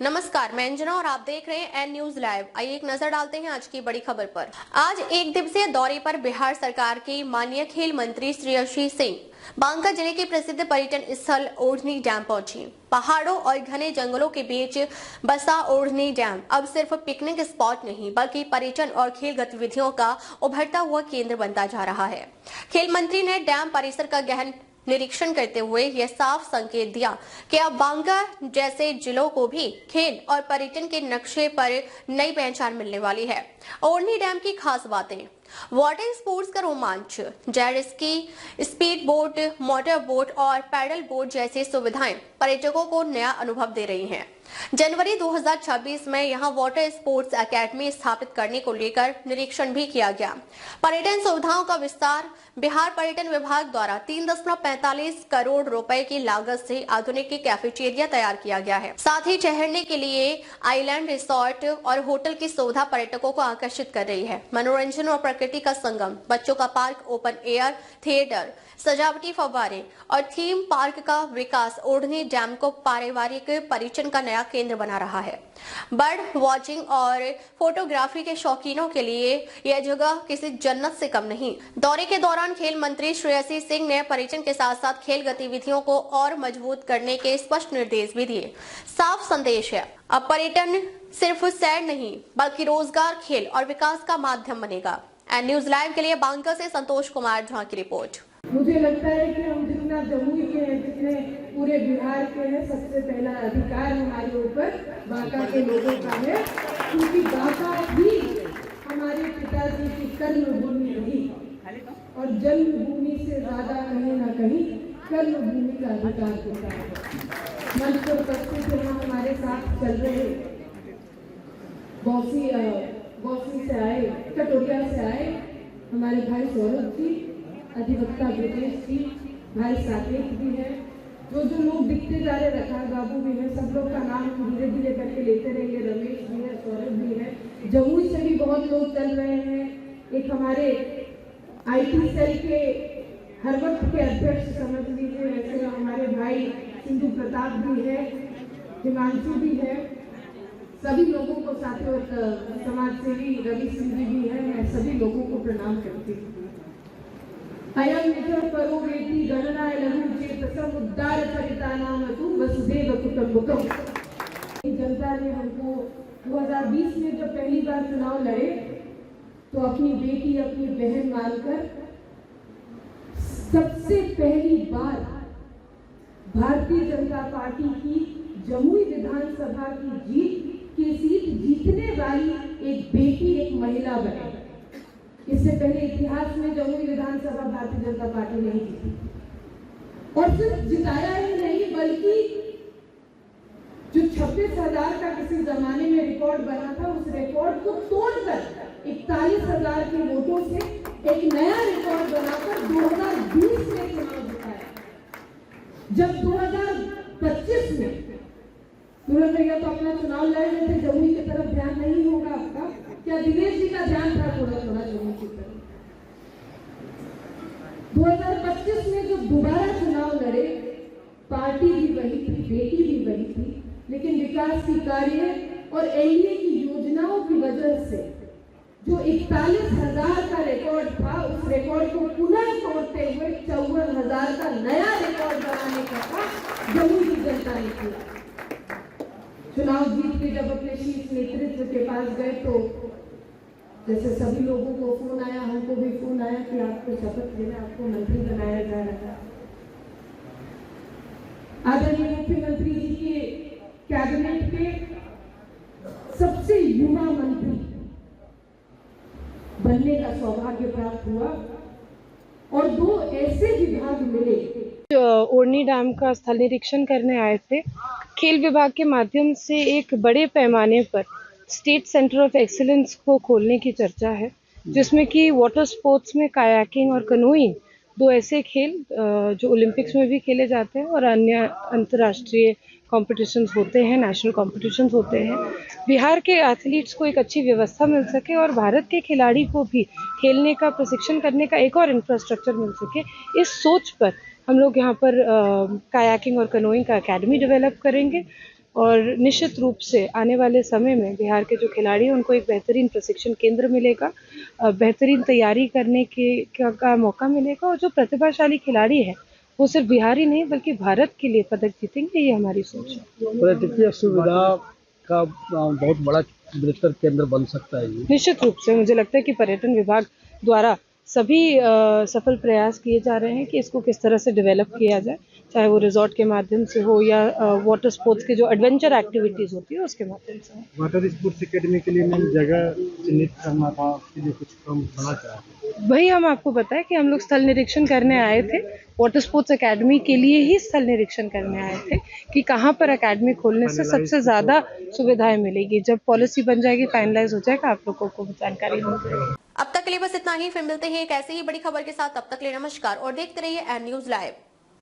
नमस्कार, मैं अंजना और आप देख रहे हैं एन न्यूज लाइव। आइए एक नजर डालते हैं आज की बड़ी खबर पर। आज एक दिवसीय दौरे पर बिहार सरकार की माननीय खेल मंत्री श्रेयसी सिंह बांका जिले के प्रसिद्ध पर्यटन स्थल ओढ़नी डैम पहुंची। पहाड़ों और घने जंगलों के बीच बसा ओढ़नी डैम अब सिर्फ पिकनिक स्पॉट नहीं बल्कि पर्यटन और खेल गतिविधियों का उभरता हुआ केंद्र बनता जा रहा है। खेल मंत्री ने डैम परिसर का गहन निरीक्षण करते हुए यह साफ संकेत दिया कि अब बांका जैसे जिलों को भी खेल और पर्यटन के नक्शे पर नई पहचान मिलने वाली है। ओढ़नी डैम की खास बातें: वाटर स्पोर्ट्स का रोमांच, jet ski, speed boat, motor boat और पैडल बोट जैसी सुविधाएं पर्यटकों को नया अनुभव दे रही हैं। जनवरी 2026 में यहां वाटर स्पोर्ट्स एकेडमी स्थापित करने को लेकर निरीक्षण भी किया गया। पर्यटन सुविधाओं का विस्तार: बिहार पर्यटन विभाग द्वारा 3.45 करोड़ रुपए की लागत से आधुनिक कैफेटेरिया तैयार किया गया है। साथ ही ठहरने के लिए आइलैंड रिसोर्ट और होटल की सुविधा पर्यटकों को आकर्षित कर रही है। मनोरंजन और प्रकृति का संगम, बच्चों का पार्क, ओपन एयर थिएटर, सजावटी फव्वारे और थीम पार्क का विकास ओढ़नी डैम को पारिवारिक पर्यटन का नया केंद्र बना रहा है। बर्ड वॉचिंग और फोटोग्राफी के शौकीनों के लिए यह जगह किसी जन्नत से कम नहीं। दौरे के दौरान खेल मंत्री श्रेयसी सिंह ने पर्यटन के साथ साथ खेल गतिविधियों को और मजबूत करने के स्पष्ट निर्देश भी दिए। साफ संदेश है, अब पर्यटन सिर्फ सैर नहीं बल्कि रोजगार, खेल और विकास का माध्यम बनेगा। एन न्यूज लाइव के लिए बांका से संतोष कुमार झा की रिपोर्ट। मुझे लगता है कि हम जितना जमुई के हैं, जितने पूरे बिहार के हैं, सबसे पहला अधिकार हमारे ऊपर बांका के लोगों का है, क्योंकि बांका भी हमारे पिताजी की कर्मभूमि रही और जन्मभूमि से ज्यादा कहीं ना कहीं कर्मभूमि का अधिकार होता है। मंच पर उपस्थित यहाँ हमारे साथ चल रहे बौसी से आए, कटोरिया से आए हमारे भाई सौरभ जी, अधिवक्ता ब्रिजेश जी, भाई साकेत भी है, जो लोग दिखते जा रहे, रखाल बाबू भी है, सब लोग का नाम धीरे धीरे करके लेते रहेंगे। रमेश भी है, सौरभ भी है, जमुई से भी बहुत लोग चल रहे हैं। एक हमारे आईटी सेल के हर वक्त के अध्यक्ष समझ लीजिए, वैसे हमारे भाई सिंधु प्रताप भी है, हिमांशु भी है, सभी लोगों को साथियों, समाज सेवी रवि सिंह भी है। मैं सभी लोगों को प्रणाम करती हूँ। अयं निजं परो वेति गणनाय लघु चेतसं उद्धार चरिता नाम तु वसुदेव कुटुंबकम्। जनता ने हमको 2020 में जब पहली बार चुनाव लड़े तो अपनी बेटी, अपनी बहन मानकर सबसे पहली बार भारतीय जनता पार्टी की जमुई विधानसभा की सीट जीतने वाली एक बेटी, एक महिला बने। इससे पहले इतिहास में जमुई विधानसभा भारतीय जनता पार्टी नहीं जीती, और सिर्फ जिताया ही नहीं बल्कि जो 26,000 का किसी जमाने में रिकॉर्ड बना था, उस रिकॉर्ड को तोड़कर 41,000 के वोटों से एक नया रिकॉर्ड बनाकर 2020 में चुनाव जिताया। जब 2025 में तुरंत भैया तो अपना चुनाव लड़ रहे थे, जमुई की तरफ ध्यान नहीं होगा आपका क्या? दिनेश जी का ध्यान था थोड़ा थोड़ा जमुई की तरफ। 2025 में जब दोबारा चुनाव लड़े, पार्टी भी वही थी, बेटी भी वही थी, लेकिन विकास की कार्य और एनडीए की योजनाओं की वजह से जो 41,000 का रिकॉर्ड था, उस रिकॉर्ड को पुनः तोड़ते हुए 54,000 का नया रिकॉर्ड बनाने का काम जमुई की जनता ने किया। चुनाव जीत के जब अपने शीर्ष नेतृत्व के पास गए तो जैसे सभी लोगों को फोन आया, हमको भी फोन आया कि आपको शपथ लेना, आपको मंत्री बनाया जा रहा है। आदरणीय मुख्यमंत्री जी के कैबिनेट के सबसे युवा मंत्री बनने का सौभाग्य प्राप्त हुआ और 2 ऐसे विभाग मिले। ओढ़नी डैम का स्थल निरीक्षण करने आए थे। खेल विभाग के माध्यम से एक बड़े पैमाने पर स्टेट सेंटर ऑफ एक्सीलेंस को खोलने की चर्चा है, जिसमें कि वाटर स्पोर्ट्स में कायाकिंग और कनोइंग 2 ऐसे खेल जो ओलंपिक्स में भी खेले जाते हैं और अन्य अंतर्राष्ट्रीय कॉम्पिटिशन्स होते हैं, नेशनल कॉम्पिटिशन्स होते हैं। बिहार के एथलीट्स को एक अच्छी व्यवस्था मिल सके और भारत के खिलाड़ी को भी खेलने का, प्रशिक्षण करने का एक और इंफ्रास्ट्रक्चर मिल सके, इस सोच पर हम लोग यहाँ पर कायाकिंग और कनोइंग का एकेडमी डेवलप करेंगे और निश्चित रूप से आने वाले समय में बिहार के जो खिलाड़ी हैं उनको एक बेहतरीन प्रशिक्षण केंद्र मिलेगा, बेहतरीन तैयारी करने का मौका मिलेगा और जो प्रतिभाशाली खिलाड़ी हैं वो सिर्फ बिहार ही नहीं बल्कि भारत के लिए पदक जीतेंगे, ये हमारी सोच है। पर्यटकीय सुविधा का बहुत बड़ा बेहतर केंद्र बन सकता है ये। निश्चित रूप से मुझे लगता है कि पर्यटन विभाग द्वारा सभी सफल प्रयास किए जा रहे हैं कि इसको किस तरह से डेवलप किया जाए, चाहे वो रिजॉर्ट के माध्यम से हो या वाटर स्पोर्ट्स के जो एडवेंचर एक्टिविटीज़ होती है उसके माध्यम से हो। वाटर स्पोर्ट्स एकेडमी के लिए मैंने जगह चिन्हित करना था, उसके लिए कुछ कम होना चाहिए। वही हम आपको बताएं कि हम लोग स्थल निरीक्षण करने आए थे, वाटर स्पोर्ट्स एकेडमी के लिए ही स्थल निरीक्षण करने आए थे कि कहाँ पर एकेडमी खोलने से सबसे ज़्यादा सुविधाएं मिलेगी। जब पॉलिसी बन जाएगी, फाइनलाइज हो जाएगा, आप लोगों को जानकारी मिल जाएगी। अब तक के लिए बस इतना ही। फिर मिलते हैं एक ऐसे ही बड़ी खबर के साथ। तब तक के लिए नमस्कार और देखते रहिए एन न्यूज लाइव।